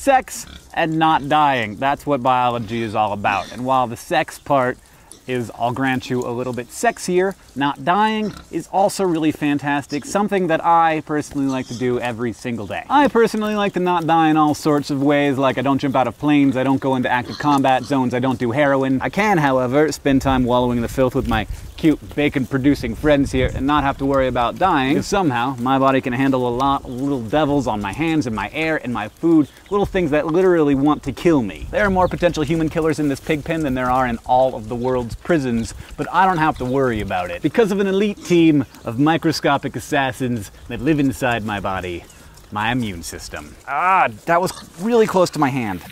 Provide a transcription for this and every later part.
sex and not dying. That's what biology is all about. And while the sex part is, I'll grant you, a little bit sexier, not dying is also really fantastic, something that I personally like to do every single day. I personally like to not die in all sorts of ways, like I don't jump out of planes, I don't go into active combat zones, I don't do heroin. I can, however, spend time wallowing in the filth with my cute bacon-producing friends here and not have to worry about dying, because somehow my body can handle a lot of little devils on my hands and my air and my food, little things that literally want to kill me. There are more potential human killers in this pig pen than there are in all of the world's prisons, but I don't have to worry about it because of an elite team of microscopic assassins that live inside my body, my immune system. Ah, that was really close to my hand.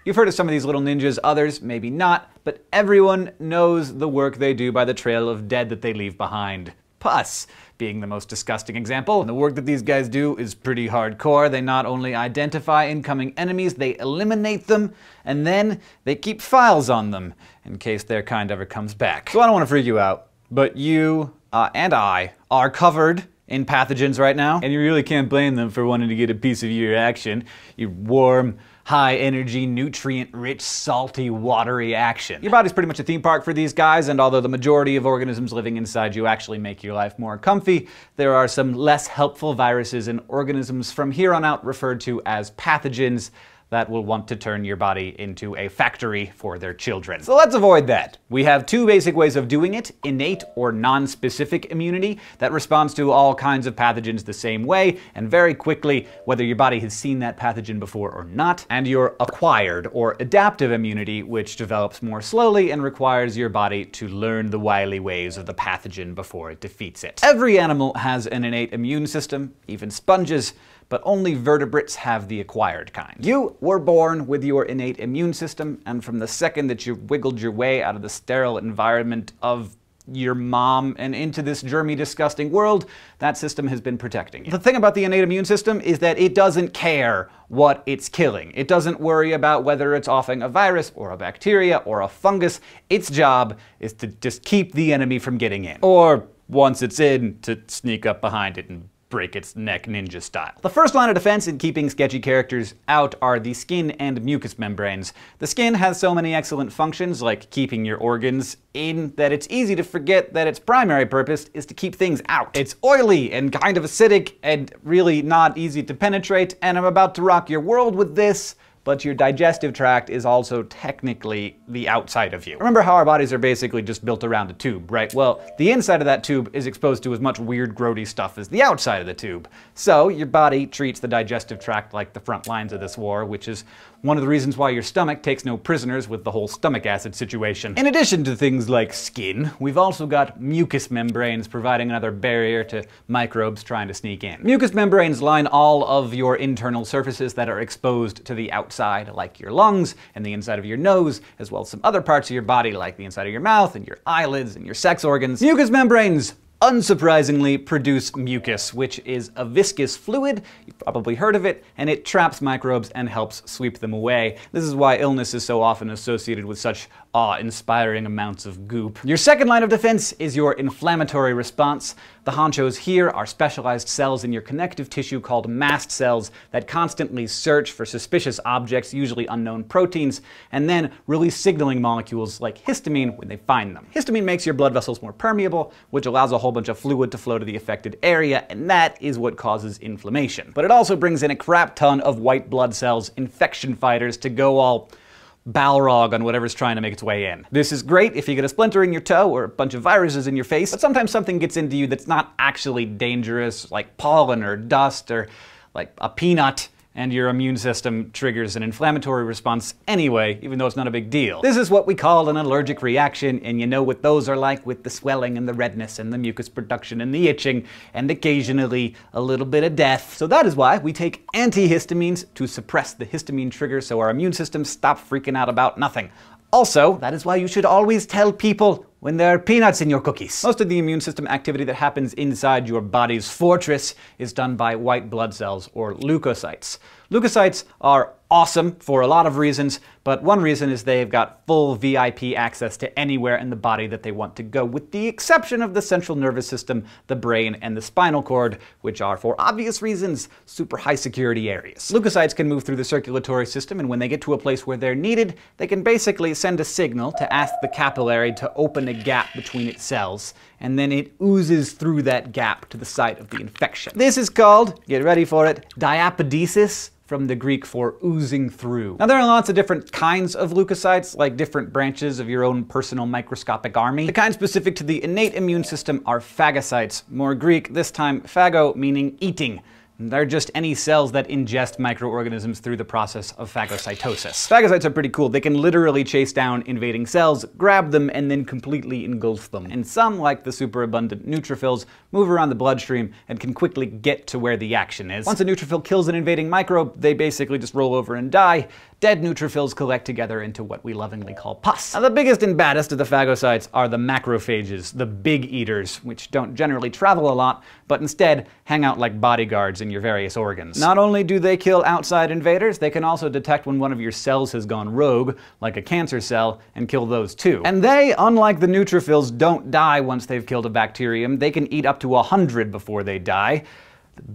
You've heard of some of these little ninjas, others maybe not, but everyone knows the work they do by the trail of dead that they leave behind. Pus being the most disgusting example. And the work that these guys do is pretty hardcore. They not only identify incoming enemies, they eliminate them, and then they keep files on them in case their kind ever comes back. So I don't want to freak you out, but you and I are covered in pathogens right now, and you really can't blame them for wanting to get a piece of your action. You warm, high-energy, nutrient-rich, salty, watery action. Your body's pretty much a theme park for these guys, and although the majority of organisms living inside you actually make your life more comfy, there are some less helpful viruses and organisms from here on out referred to as pathogens that will want to turn your body into a factory for their children. So let's avoid that. We have two basic ways of doing it: innate or non-specific immunity that responds to all kinds of pathogens the same way and very quickly, whether your body has seen that pathogen before or not, and your acquired or adaptive immunity, which develops more slowly and requires your body to learn the wily ways of the pathogen before it defeats it. Every animal has an innate immune system, even sponges, but only vertebrates have the acquired kind. You were born with your innate immune system, and from the second that you wiggled your way out of the sterile environment of your mom and into this germy, disgusting world, that system has been protecting you. The thing about the innate immune system is that it doesn't care what it's killing. It doesn't worry about whether it's offing a virus or a bacteria or a fungus. Its job is to just keep the enemy from getting in. Or, once it's in, to sneak up behind it and break its neck ninja style. The first line of defense in keeping sketchy characters out are the skin and mucous membranes. The skin has so many excellent functions, like keeping your organs in, that it's easy to forget that its primary purpose is to keep things out. It's oily and kind of acidic and really not easy to penetrate, and I'm about to rock your world with this, but your digestive tract is also technically the outside of you. Remember how our bodies are basically just built around a tube, right? Well, the inside of that tube is exposed to as much weird, grody stuff as the outside of the tube. So your body treats the digestive tract like the front lines of this war, which is one of the reasons why your stomach takes no prisoners with the whole stomach acid situation. In addition to things like skin, we've also got mucous membranes providing another barrier to microbes trying to sneak in. Mucous membranes line all of your internal surfaces that are exposed to the outside, like your lungs and the inside of your nose, as well as some other parts of your body like the inside of your mouth and your eyelids and your sex organs. Mucous membranes, unsurprisingly, produce mucus, which is a viscous fluid. You've probably heard of it, and it traps microbes and helps sweep them away. This is why illness is so often associated with such awe-inspiring amounts of goop. Your second line of defense is your inflammatory response. The honchos here are specialized cells in your connective tissue called mast cells that constantly search for suspicious objects, usually unknown proteins, and then release signaling molecules like histamine when they find them. Histamine makes your blood vessels more permeable, which allows a whole bunch of fluid to flow to the affected area, and that is what causes inflammation. But it also brings in a crap ton of white blood cells, infection fighters, to go all Balrog on whatever's trying to make its way in. This is great if you get a splinter in your toe or a bunch of viruses in your face, but sometimes something gets into you that's not actually dangerous, like pollen or dust or like a peanut, and your immune system triggers an inflammatory response anyway, even though it's not a big deal. This is what we call an allergic reaction, and you know what those are like, with the swelling and the redness and the mucus production and the itching and occasionally a little bit of death. So that is why we take antihistamines to suppress the histamine trigger so our immune systems stop freaking out about nothing. Also, that is why you should always tell people when there are peanuts in your cookies. Most of the immune system activity that happens inside your body's fortress is done by white blood cells, or leukocytes. Leukocytes are awesome for a lot of reasons, but one reason is they've got full VIP access to anywhere in the body that they want to go, with the exception of the central nervous system, the brain, and the spinal cord, which are, for obvious reasons, super high security areas. Leukocytes can move through the circulatory system, and when they get to a place where they're needed, they can basically send a signal to ask the capillary to open a gap between its cells, and then it oozes through that gap to the site of the infection. This is called, get ready for it, diapedesis, from the Greek for oozing through. Now, there are lots of different kinds of leukocytes, like different branches of your own personal microscopic army. The kind specific to the innate immune system are phagocytes, more Greek, this time phago meaning eating. They're just any cells that ingest microorganisms through the process of phagocytosis. Phagocytes are pretty cool. They can literally chase down invading cells, grab them, and then completely engulf them. And some, like the superabundant neutrophils, move around the bloodstream and can quickly get to where the action is. Once a neutrophil kills an invading microbe, they basically just roll over and die. Dead neutrophils collect together into what we lovingly call pus. Now, the biggest and baddest of the phagocytes are the macrophages, the big eaters, which don't generally travel a lot, but instead hang out like bodyguards in your various organs. Not only do they kill outside invaders, they can also detect when one of your cells has gone rogue, like a cancer cell, and kill those too. And they, unlike the neutrophils, don't die once they've killed a bacterium. They can eat up to 100 before they die.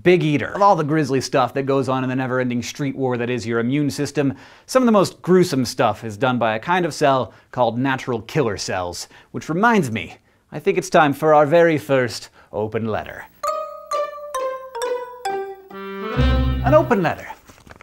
Big eater. Of all the grisly stuff that goes on in the never-ending street war that is your immune system, some of the most gruesome stuff is done by a kind of cell called natural killer cells. Which reminds me, I think it's time for our very first open letter. An open letter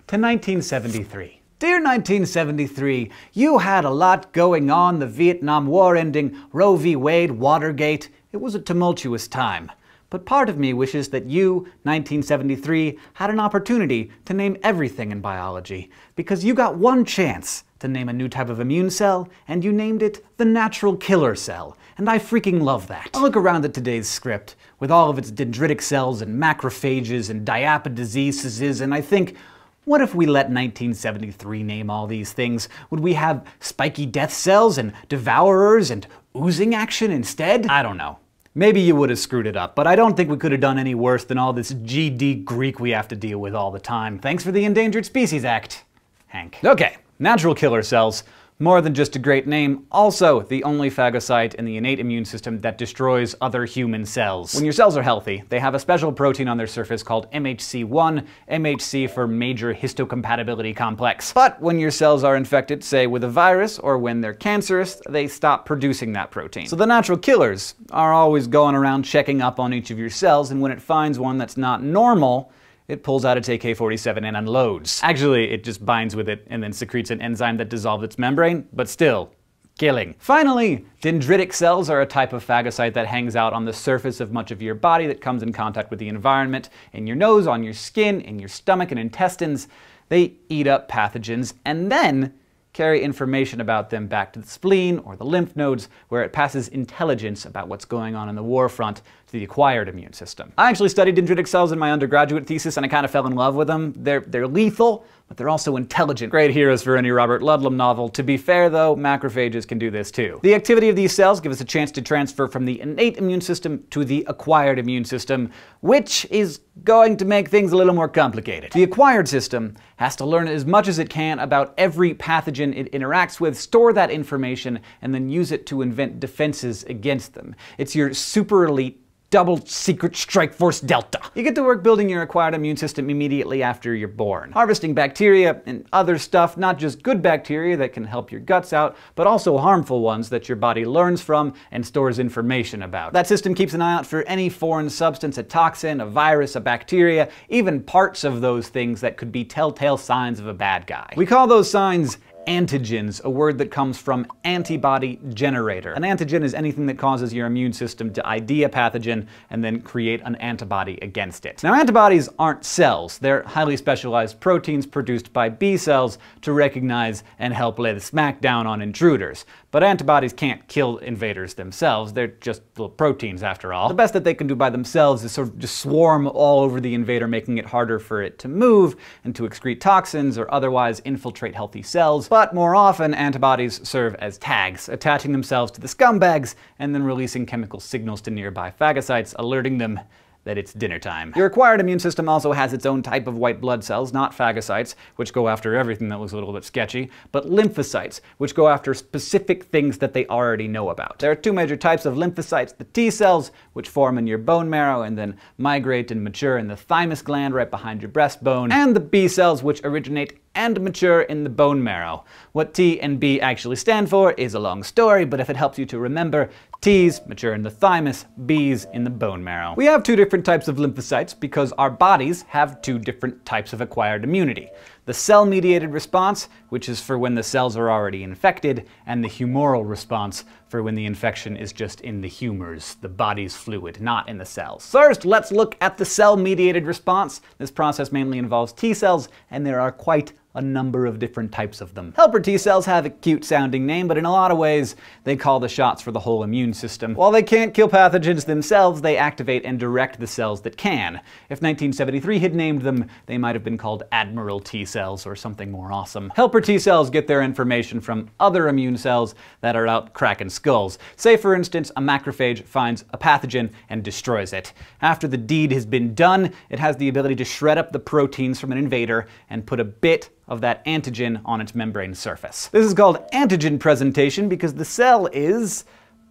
to 1973. Dear 1973, you had a lot going on, the Vietnam War ending, Roe v. Wade, Watergate. It was a tumultuous time. But part of me wishes that you, 1973, had an opportunity to name everything in biology, because you got one chance to name a new type of immune cell, and you named it the natural killer cell, and I freaking love that. I look around at today's script, with all of its dendritic cells and macrophages and diapedesis, and I think, what if we let 1973 name all these things? Would we have spiky death cells and devourers and oozing action instead? I don't know. Maybe you would have screwed it up, but I don't think we could have done any worse than all this GD Greek we have to deal with all the time. Thanks for the Endangered Species Act, Hank. Okay, natural killer cells. More than just a great name, also the only phagocyte in the innate immune system that destroys other human cells. When your cells are healthy, they have a special protein on their surface called MHC1, MHC for major histocompatibility complex. But when your cells are infected, say with a virus, or when they're cancerous, they stop producing that protein. So the natural killers are always going around checking up on each of your cells, and when it finds one that's not normal, it pulls out its AK-47 and unloads. Actually, it just binds with it and then secretes an enzyme that dissolves its membrane, but still, killing. Finally, dendritic cells are a type of phagocyte that hangs out on the surface of much of your body that comes in contact with the environment, in your nose, on your skin, in your stomach and intestines. They eat up pathogens and then carry information about them back to the spleen or the lymph nodes, where it passes intelligence about what's going on in the war front to the acquired immune system. I actually studied dendritic cells in my undergraduate thesis, and I kind of fell in love with them. They're lethal, but they're also intelligent. Great heroes for any Robert Ludlum novel. To be fair, though, macrophages can do this too. The activity of these cells gives us a chance to transfer from the innate immune system to the acquired immune system, which is going to make things a little more complicated. The acquired system has to learn as much as it can about every pathogen it interacts with, store that information, and then use it to invent defenses against them. It's your super elite double secret strike force delta. You get to work building your acquired immune system immediately after you're born. Harvesting bacteria and other stuff, not just good bacteria that can help your guts out, but also harmful ones that your body learns from and stores information about. That system keeps an eye out for any foreign substance, a toxin, a virus, a bacteria, even parts of those things that could be telltale signs of a bad guy. We call those signs antigens, a word that comes from antibody generator. An antigen is anything that causes your immune system to ID a pathogen and then create an antibody against it. Now, antibodies aren't cells. They're highly specialized proteins produced by B cells to recognize and help lay the smack down on intruders. But antibodies can't kill invaders themselves. They're just little proteins after all. The best that they can do by themselves is sort of just swarm all over the invader, making it harder for it to move and to excrete toxins or otherwise infiltrate healthy cells. But more often, antibodies serve as tags, attaching themselves to the scumbags and then releasing chemical signals to nearby phagocytes, alerting them that it's dinner time. Your acquired immune system also has its own type of white blood cells, not phagocytes, which go after everything that looks a little bit sketchy, but lymphocytes, which go after specific things that they already know about. There are two major types of lymphocytes: the T cells, which form in your bone marrow and then migrate and mature in the thymus gland right behind your breastbone, and the B cells, which originate and mature in the bone marrow. What T and B actually stand for is a long story, but if it helps you to remember, T's mature in the thymus, B's in the bone marrow. We have two different types of lymphocytes because our bodies have two different types of acquired immunity. The cell-mediated response, which is for when the cells are already infected, and the humoral response, for when the infection is just in the humors, the body's fluid, not in the cells. First, let's look at the cell-mediated response. This process mainly involves T cells, and there are quite a number of different types of them. Helper T cells have a cute-sounding name, but in a lot of ways, they call the shots for the whole immune system. While they can't kill pathogens themselves, they activate and direct the cells that can. If 1973 had named them, they might have been called Admiral T cells or something more awesome. Helper T cells get their information from other immune cells that are out cracking skulls. Say, for instance, a macrophage finds a pathogen and destroys it. After the deed has been done, it has the ability to shred up the proteins from an invader and put a bit of that antigen on its membrane surface. This is called antigen presentation because the cell is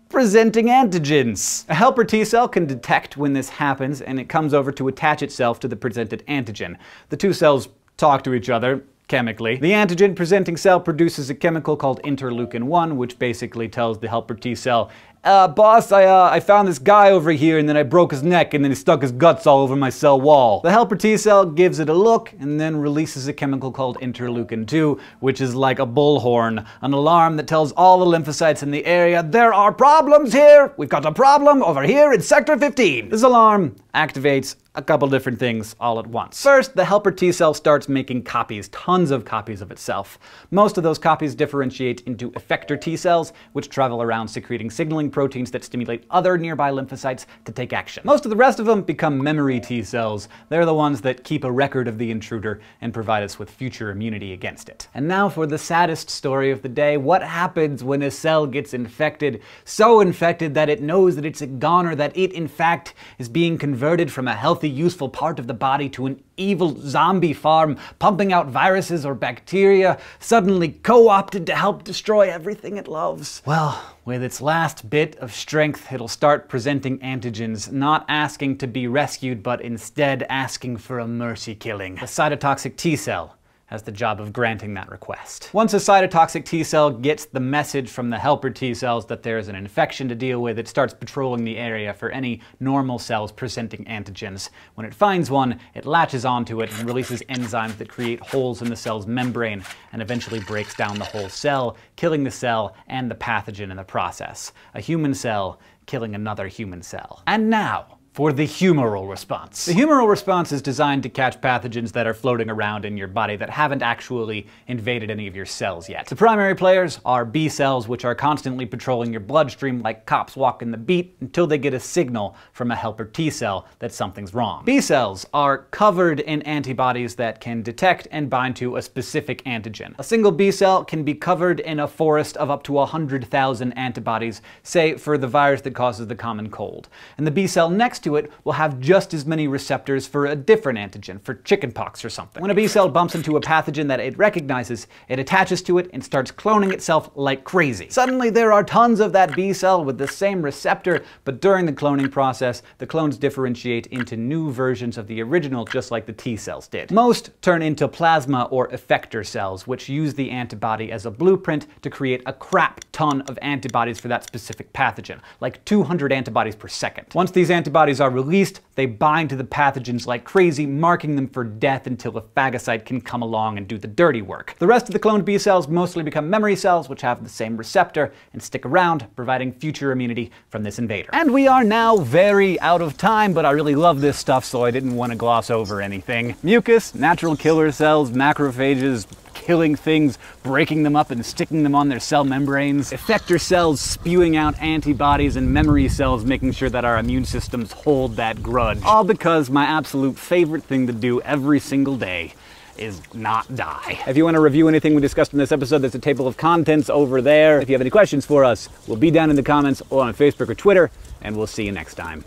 presenting antigens. A helper T cell can detect when this happens, and it comes over to attach itself to the presented antigen. The two cells talk to each other chemically. The antigen-presenting cell produces a chemical called interleukin-1, which basically tells the helper T cell, boss, I found this guy over here and then I broke his neck and then he stuck his guts all over my cell wall. The helper T cell gives it a look and then releases a chemical called interleukin-2, which is like a bullhorn, an alarm that tells all the lymphocytes in the area, there are problems here! We've got a problem over here in Sector 15! This alarm activates a couple different things all at once. First, the helper T cell starts making copies, tons of copies of itself. Most of those copies differentiate into effector T cells, which travel around secreting signaling proteins that stimulate other nearby lymphocytes to take action. Most of the rest of them become memory T cells. They're the ones that keep a record of the intruder and provide us with future immunity against it. And now for the saddest story of the day. What happens when a cell gets infected? So infected that it knows that it's a goner, that it in fact is being converted from a healthy, useful part of the body to an evil zombie farm, pumping out viruses or bacteria, suddenly co-opted to help destroy everything it loves. Well, with its last bit of strength, it'll start presenting antigens, not asking to be rescued, but instead asking for a mercy killing. The cytotoxic T cell has the job of granting that request. Once a cytotoxic T cell gets the message from the helper T cells that there is an infection to deal with, it starts patrolling the area for any normal cells presenting antigens. When it finds one, it latches onto it and releases enzymes that create holes in the cell's membrane and eventually breaks down the whole cell, killing the cell and the pathogen in the process. A human cell killing another human cell. And now, for the humoral response. The humoral response is designed to catch pathogens that are floating around in your body that haven't actually invaded any of your cells yet. The primary players are B cells, which are constantly patrolling your bloodstream like cops walking the beat until they get a signal from a helper T cell that something's wrong. B cells are covered in antibodies that can detect and bind to a specific antigen. A single B cell can be covered in a forest of up to 100,000 antibodies, say for the virus that causes the common cold. And the B cell next to it will have just as many receptors for a different antigen, for chickenpox or something. When a B cell bumps into a pathogen that it recognizes, it attaches to it and starts cloning itself like crazy. Suddenly there are tons of that B cell with the same receptor, but during the cloning process, the clones differentiate into new versions of the original, just like the T cells did. Most turn into plasma or effector cells, which use the antibody as a blueprint to create a crap ton of antibodies for that specific pathogen, like 200 antibodies per second. Once these antibodies are released, they bind to the pathogens like crazy, marking them for death until a phagocyte can come along and do the dirty work. The rest of the cloned B cells mostly become memory cells, which have the same receptor and stick around, providing future immunity from this invader. And we are now very out of time, but I really love this stuff, so I didn't want to gloss over anything. Mucus, natural killer cells, macrophages, killing things, breaking them up and sticking them on their cell membranes, effector cells spewing out antibodies, and memory cells making sure that our immune systems hold that grudge. All because my absolute favorite thing to do every single day is not die. If you want to review anything we discussed in this episode, there's a table of contents over there. If you have any questions for us, we'll be down in the comments or on Facebook or Twitter, and we'll see you next time.